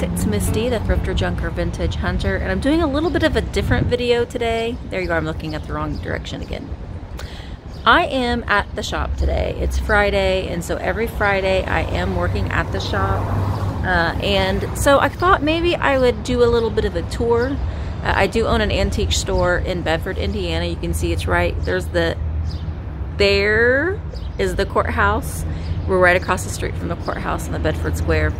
it's Misty, the Thrifter Junker Vintage Hunter, and I'm doing a little bit of a different video today. There you go, I'm looking at the wrong direction again. I am at the shop today. It's Friday, and so every Friday I am working at the shop. And so I thought maybe I would do a little bit of a tour. I do own an antique store in Bedford, Indiana. You can see it's right, there is the courthouse. We're right across the street from the courthouse in the Bedford Square.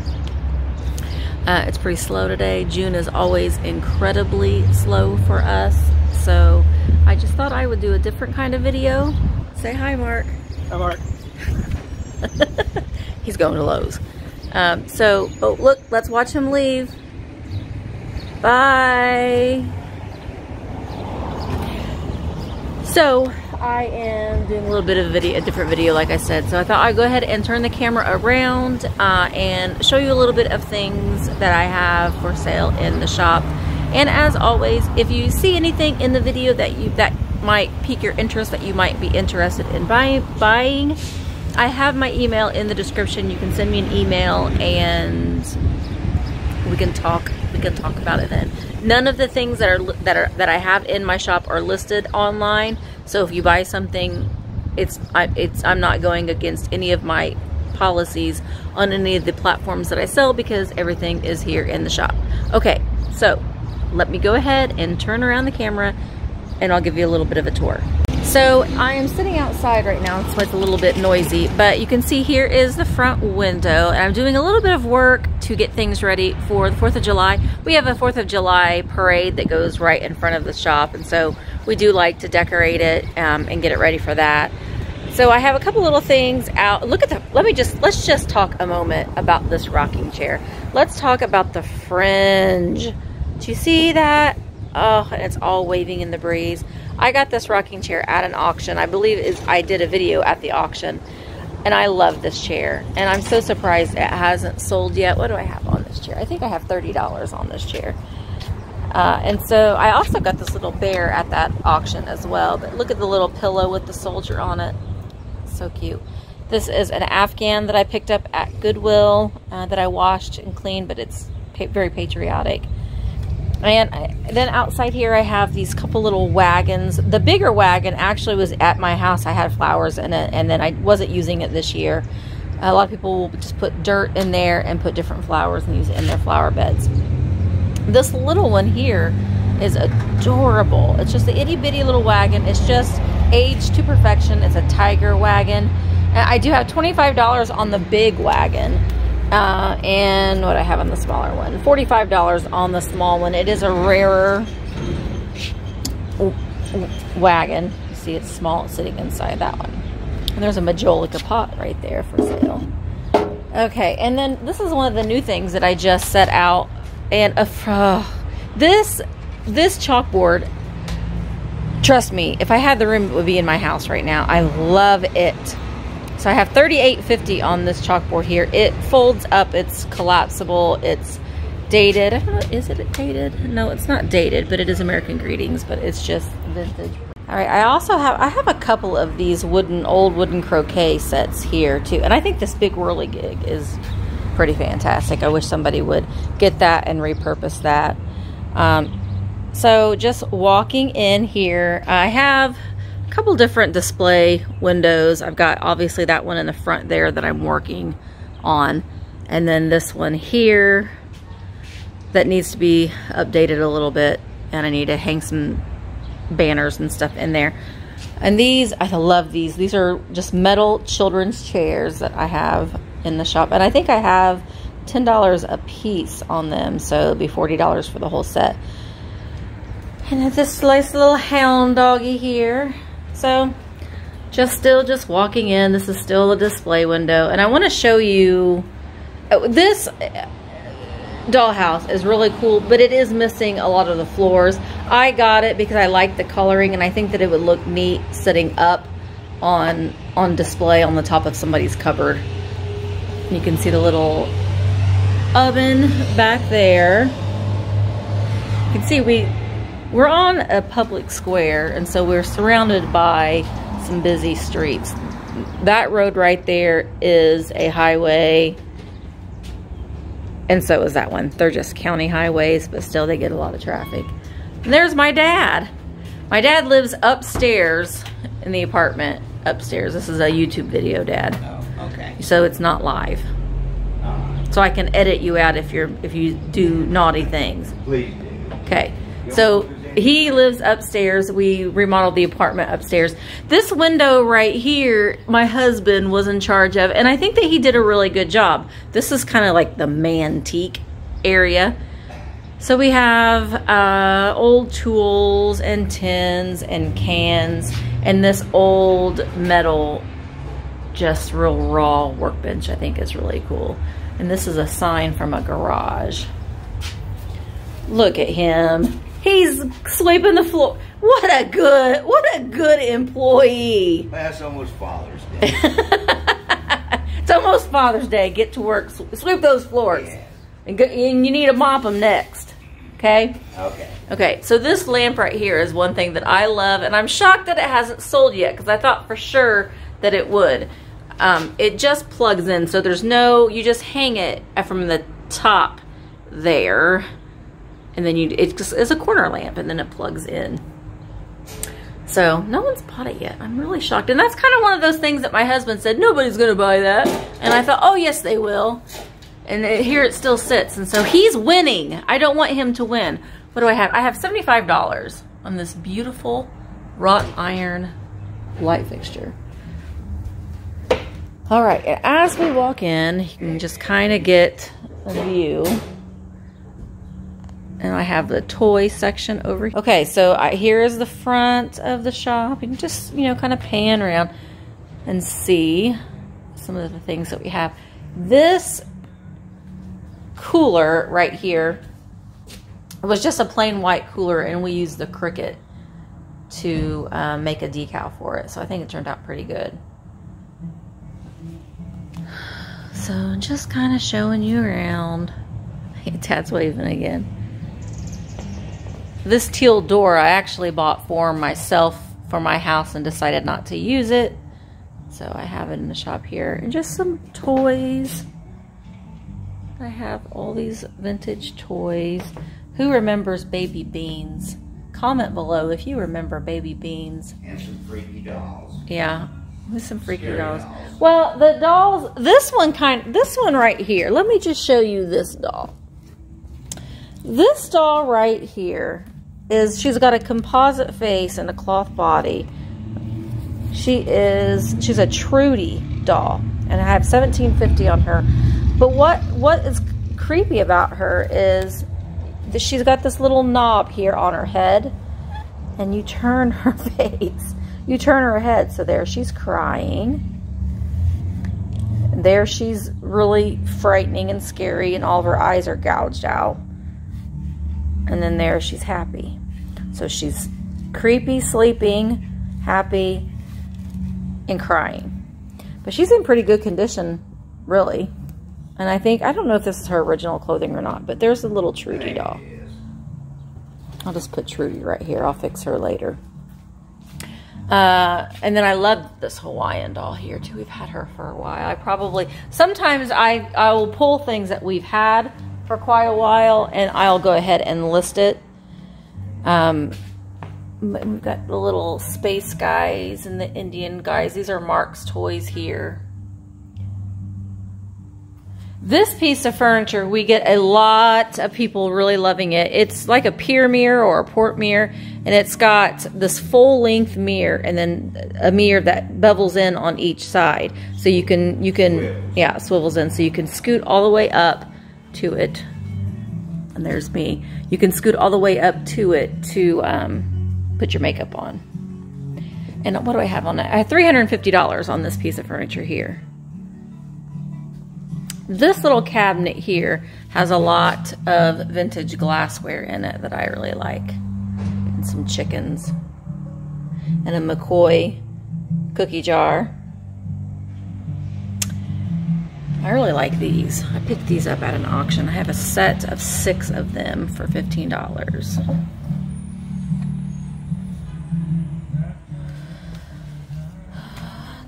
It's pretty slow today. June is always incredibly slow for us. So I just thought I would do a different kind of video. Say hi, Mark. Hi, Mark. He's going to Lowe's. Oh look, let's watch him leave. Bye. So I am doing a little bit of a different video, like I said. So I thought I'd go ahead and turn the camera around and show you a little bit of things that I have for sale in the shop. And as always, if you see anything in the video that might pique your interest, that you might be interested in buying, I have my email in the description. You can send me an email and we can talk about it then. None of the things that I have in my shop are listed online. So if you buy something, I'm not going against any of my policies on any of the platforms that I sell, because everything is here in the shop. Okay, so let me go ahead and turn around the camera and I'll give you a little bit of a tour. So I am sitting outside right now, so it's a little bit noisy, but you can see here is the front window, and I'm doing a little bit of work to get things ready for the 4th of July. We have a 4th of July parade that goes right in front of the shop, and so we do like to decorate it and get it ready for that. So I have a couple little things out. Look at let's just talk a moment about this rocking chair. Let's talk about the fringe. Do you see that? Oh, and it's all waving in the breeze. I got this rocking chair at an auction. I believe I did a video at the auction, and I love this chair. And I'm so surprised it hasn't sold yet. What do I have on this chair? I think I have $30 on this chair. And so I also got this little bear at that auction as well. But look at the little pillow with the soldier on it. So cute. This is an Afghan that I picked up at Goodwill that I washed and cleaned, but it's very patriotic. And then outside here I have these couple little wagons. The bigger wagon actually was at my house. I had flowers in it, and then I wasn't using it this year. A lot of people will just put dirt in there and put different flowers and use it in their flower beds. This little one here is adorable. It's just the itty bitty little wagon. It's just aged to perfection. It's a tiger wagon. And I do have $25 on the big wagon. And what I have on the smaller one, $45 on the small one. It is a rarer wagon. You see it's small, it's sitting inside that one. And there's a majolica pot right there for sale. Okay, and then this is one of the new things that I just set out. And this chalkboard, trust me, if I had the room, it would be in my house right now. I love it. So I have $38.50 on this chalkboard here. It folds up, it's collapsible, it's dated. I don't know, is it dated? No, it's not dated, but it is American Greetings, but it's just vintage. All right, I have a couple of these old wooden croquet sets here too. And I think this big whirligig is pretty fantastic. I wish somebody would get that and repurpose that. So just walking in here, I have couple different display windows. I've got obviously that one in the front there that I'm working on, and then this one here that needs to be updated a little bit, and I need to hang some banners and stuff in there. And these, I love these. These are just metal children's chairs that I have in the shop, and I think I have $10 a piece on them, so it'll be $40 for the whole set. And this nice little hound doggy here. So just walking in, this is still a display window, and I want to show you this dollhouse is really cool, but it is missing a lot of the floors. I got it because I like the coloring, and I think that it would look neat sitting up on display on the top of somebody's cupboard. You can see the little oven back there. You can see we're on a public square, and so we're surrounded by some busy streets. That road right there is a highway And so is that one. They're just county highways, but still they get a lot of traffic. And there's my dad. My dad lives upstairs in the apartment upstairs. This is a YouTube video, Dad. Oh, okay. So it's not live. So I can edit you out if you do naughty things. Please do. Okay. So he lives upstairs. We remodeled the apartment upstairs. This window right here, my husband was in charge of, and I think that he did a really good job. This is kind of like the mantique area. So we have old tools and tins and cans and this old metal, just real raw workbench. I think is really cool. And this is a sign from a garage. Look at him. He's sweeping the floor. What a good employee. That's almost Father's Day. It's almost Father's Day. Get to work. Sweep those floors. Yes. And you need to mop them next. Okay? Okay. Okay, so this lamp right here is one thing that I love, and I'm shocked that it hasn't sold yet because I thought for sure that it would. It just plugs in, so there's no, you just hang it from the top there, and then it's a corner lamp, and then it plugs in. So no one's bought it yet. I'm really shocked, and that's kind of one of those things that my husband said, nobody's gonna buy that, and I thought, oh yes they will, and here it still sits, and so he's winning. I don't want him to win. What do I have? I have $75 on this beautiful wrought iron light fixture. All right, as we walk in, you can just kind of get a view. And I have the toy section over here. Okay, so here is the front of the shop. You can just, you know, kind of pan around and see some of the things that we have. This cooler right here, it was just a plain white cooler, and we used the Cricut to make a decal for it. So I think it turned out pretty good. So just kind of showing you around. Dad's waving again. This teal door I actually bought for myself for my house and decided not to use it. So I have it in the shop here. And just some toys. I have all these vintage toys. Who remembers Baby Beans? Comment below if you remember Baby Beans. And some freaky dolls. Yeah. With some freaky dolls. Dolls. Well, the dolls, this one right here. Let me just show you this doll. This doll right here she's got a composite face and a cloth body. She's a Trudy doll, and I have $17.50 on her. But what is creepy about her is that she's got this little knob here on her head, and you turn her face. You turn her head, so there she's crying. And there she's really frightening and scary, and all of her eyes are gouged out. And then there she's happy. So she's creepy, sleeping, happy, and crying. But she's in pretty good condition, really. And I don't know if this is her original clothing or not, but there's a little Trudy doll. I'll just put Trudy right here. I'll fix her later. And then I love this Hawaiian doll here too. We've had her for a while. Sometimes I will pull things that we've had for quite a while, and I'll go ahead and list it. We've got the little space guys and the Indian guys. These are Mark's toys here. This piece of furniture, we get a lot of people really loving it. It's like a pier mirror or a port mirror, and it's got this full-length mirror and then a mirror that bevels in on each side. So you can yeah, swivels in, so you can scoot all the way up to it. And there's me. You can scoot all the way up to it to put your makeup on. And what do I have on that? I have $350 on this piece of furniture here. This little cabinet here has a lot of vintage glassware in it that I really like. And some chickens. And a McCoy cookie jar. I really like these. I picked these up at an auction. I have a set of 6 of them for $15.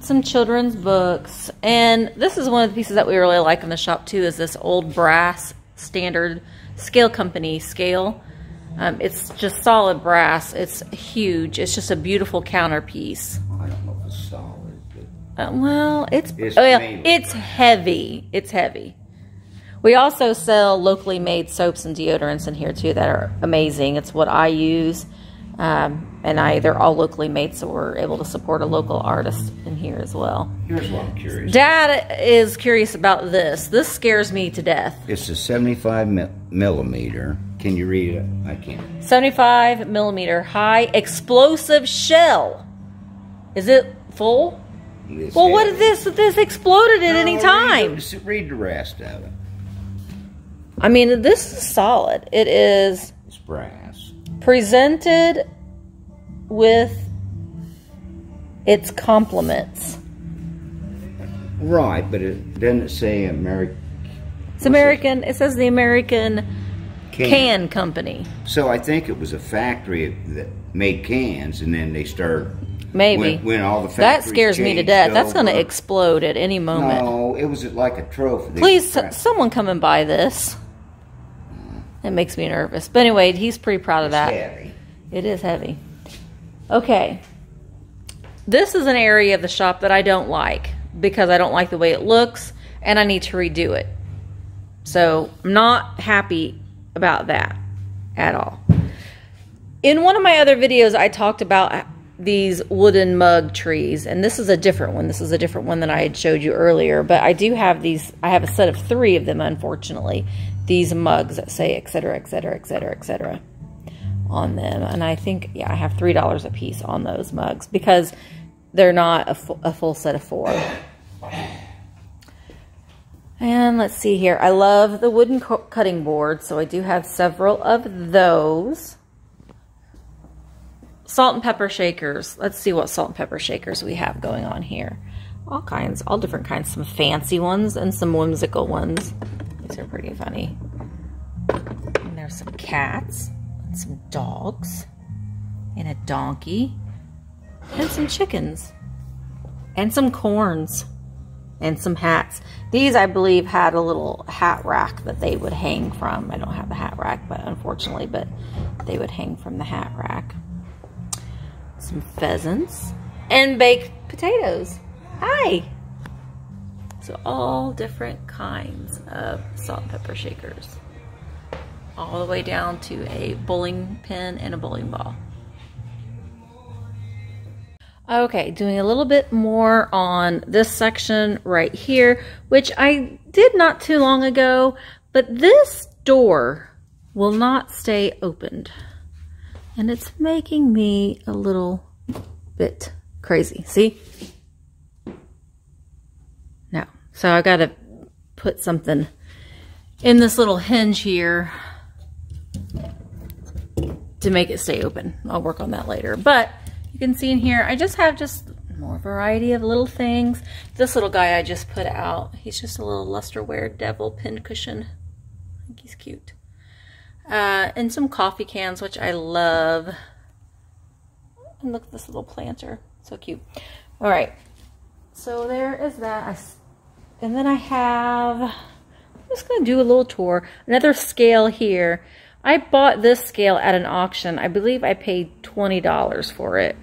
Some children's books, and this is one of the pieces that we really like in the shop too, is this old brass standard scale company scale. It's just solid brass. It's huge. It's just a beautiful counterpiece. I don't know if it's solid, but well, it's heavy. It's heavy. We also sell locally made soaps and deodorants in here too that are amazing. It's what I use. And they're all locally made, so we're able to support a local artist in here as well. Here's what I'm curious. Dad is curious about this. This scares me to death. It's a 75 millimeter. Can you read it? I can't. 75 millimeter high explosive shell. Is it full? Well, what is this? This exploded at any time. Read the rest of it. I mean, this is solid. It is. It's brass. Presented with its compliments. Right, but it doesn't say American. It's American. It says the American Can Company. So I think it was a factory that made cans, and then they started. Maybe. When all the factories that scares me to death. That's going to explode at any moment. No, it was like a trophy. Please, someone come and buy this. It makes me nervous. But anyway, he's pretty proud of that. It's heavy. It is heavy. Okay. This is an area of the shop that I don't like because I don't like the way it looks and I need to redo it. So I'm not happy about that at all. In one of my other videos, I talked about these wooden mug trees, and this is a different one. This is a different one than I had showed you earlier, but I do have these. I have a set of 3 of them, unfortunately. These mugs that say etc., etc., etc., etc. on them, and I think, yeah, I have $3 a piece on those mugs because they're not a full set of 4. And let's see here. I love the wooden cutting board, so I do have several of those. Salt and pepper shakers. Let's see what salt and pepper shakers we have going on here. All kinds, all different kinds. Some fancy ones and some whimsical ones. These are pretty funny. And there's some cats and some dogs and a donkey and some chickens and some corns and some hats. These, I believe, had a little hat rack that they would hang from. I don't have the hat rack, but unfortunately, but they would hang from the hat rack. Some pheasants and baked potatoes. Hi! So all different kinds of salt and pepper shakers. All the way down to a bowling pin and a bowling ball. Okay, doing a little bit more on this section right here, which I did not too long ago, but this door will not stay opened. And it's making me a little bit crazy. See? Now, so I got to put something in this little hinge here to make it stay open. I'll work on that later. But you can see in here, I just have more variety of little things. This little guy I just put out, he's just a little lusterware devil pin cushion. I think he's cute. And some coffee cans, which I love. And look at this little planter. So cute. All right. So there is that. And then I have, I'm just going to do a little tour. Another scale here. I bought this scale at an auction. I believe I paid $20 for it.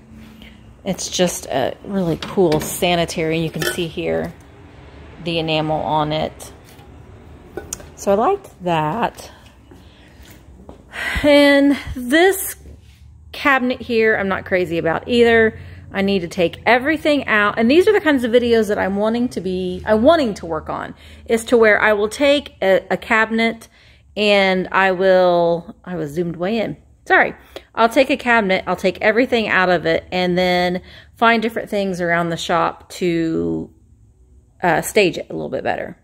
It's just a really cool sanitary. You can see here the enamel on it. So I liked that. And this cabinet here, I'm not crazy about either. I need to take everything out. And these are the kinds of videos that I'm wanting to work on, is to where I will take a cabinet and I was zoomed way in. Sorry. I'll take a cabinet, I'll take everything out of it, and then find different things around the shop to stage it a little bit better.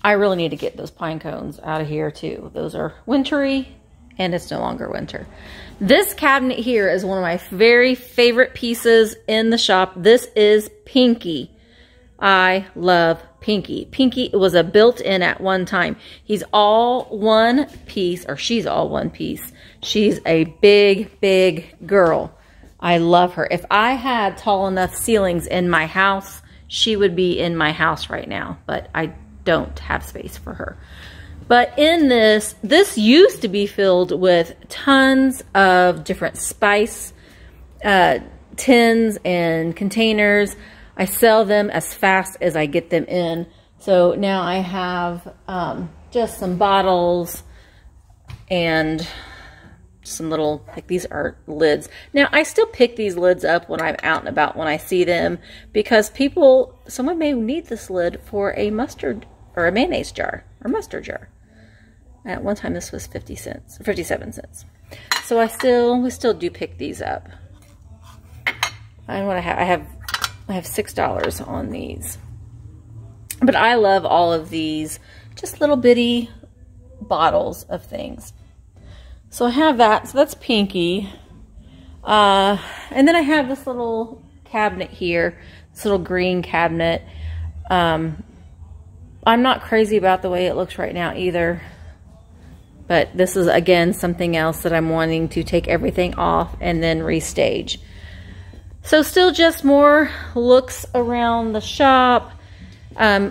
I really need to get those pine cones out of here too. Those are wintry, and it's no longer winter. This cabinet here is one of my very favorite pieces in the shop. This is Pinky. I love Pinky. Pinky was a built-in at one time. He's all one piece, or she's all one piece. She's a big, big girl. I love her. If I had tall enough ceilings in my house, she would be in my house right now. But I don't have space for her. But in this used to be filled with tons of different spice tins and containers. I sell them as fast as I get them in. So now I have just some bottles and some little, like these are lids. Now I still pick these lids up when I'm out and about when I see them, because someone may need this lid for a mustard or a mayonnaise jar or mustard jar. At one time this was 50 cents, 57 cents. So we still do pick these up. And what I have $6 on these. But I love all of these just little bitty bottles of things. So I have that. So that's Pinky. And then I have this little cabinet here, this little green cabinet. I'm not crazy about the way it looks right now either. But this is, again, something else that I'm wanting to take everything off and then restage. So still just more looks around the shop.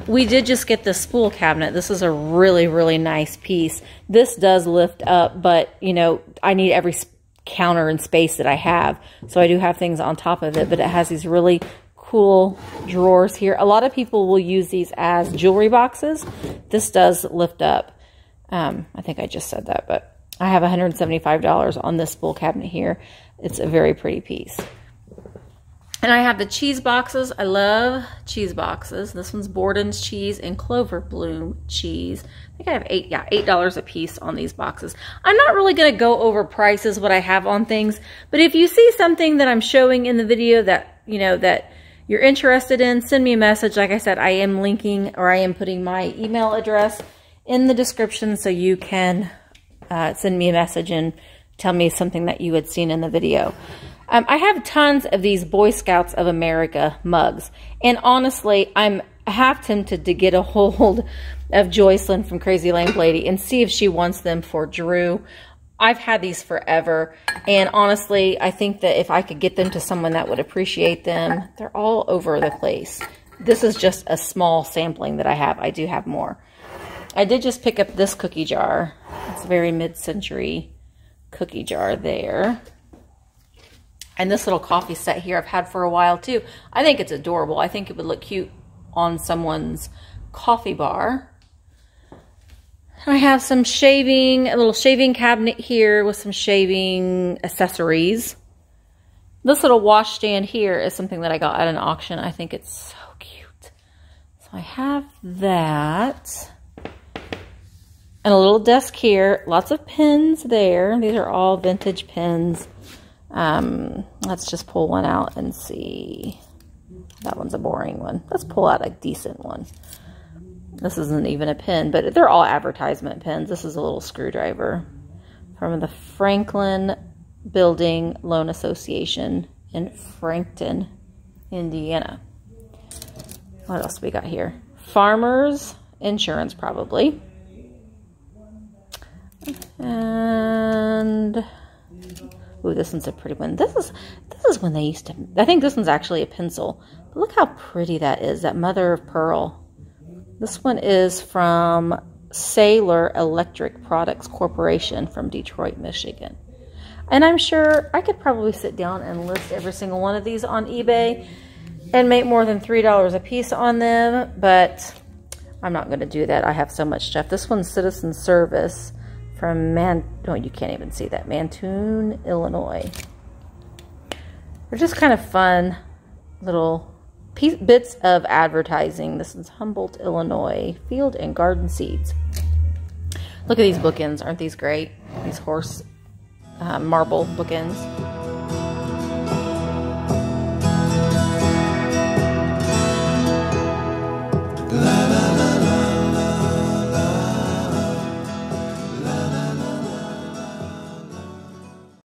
We did just get the spool cabinet. This is a really, really nice piece. This does lift up, but, you know, I need every counter and space that I have. So I do have things on top of it, but it has these really cool drawers here. A lot of people will use these as jewelry boxes. This does lift up. I think I just said that, but I have $175 on this spool cabinet here. It's a very pretty piece. And I have the cheese boxes. I love cheese boxes. This one's Borden's cheese and Clover Bloom cheese. I think I have $8 a piece on these boxes. I'm not really going to go over prices, what I have on things, but if you see something that I'm showing in the video that, you know, that you're interested in, send me a message. Like I said, I am linking, or I am putting my email address in the description, so you can send me a message and tell me something that you had seen in the video. I have tons of these Boy Scouts of America mugs, and honestly, I'm half tempted to get a hold of Joycelyn from Crazy Lamp Lady and see if she wants them for Drew. I've had these forever, and honestly, I think that if I could get them to someone that would appreciate them, they're all over the place. This is just a small sampling that I have. I do have more. I did just pick up this cookie jar. It's a very mid-century cookie jar there. And this little coffee set here I've had for a while too. I think it's adorable. I think it would look cute on someone's coffee bar. I have some shaving, a little shaving cabinet here with some shaving accessories. This little wash stand here is something that I got at an auction. I think it's so cute. So I have that. And a little desk here. Lots of pens there. These are all vintage pens. Let's just pull one out and see. That one's a boring one. Let's pull out a decent one. This isn't even a pen, but they're all advertisement pens. This is a little screwdriver from the Franklin Building Loan Association in Frankton, Indiana. What else we got here? Farmers Insurance, probably. And ooh, this one's a pretty one. This is when they used to, I think this one's actually a pencil. But look how pretty that is, that mother of pearl. This one is from Sailor Electric Products Corporation from Detroit, Michigan. And I'm sure I could probably sit down and list every single one of these on eBay and make more than $3 a piece on them, but I'm not going to do that. I have so much stuff. This one's Citizen Service from oh, you can't even see that, Mantoon, Illinois. They're just kind of fun little bits of advertising. This is Humboldt, Illinois, Field and Garden Seeds. Look at these bookends. Aren't these great? These horse marble bookends.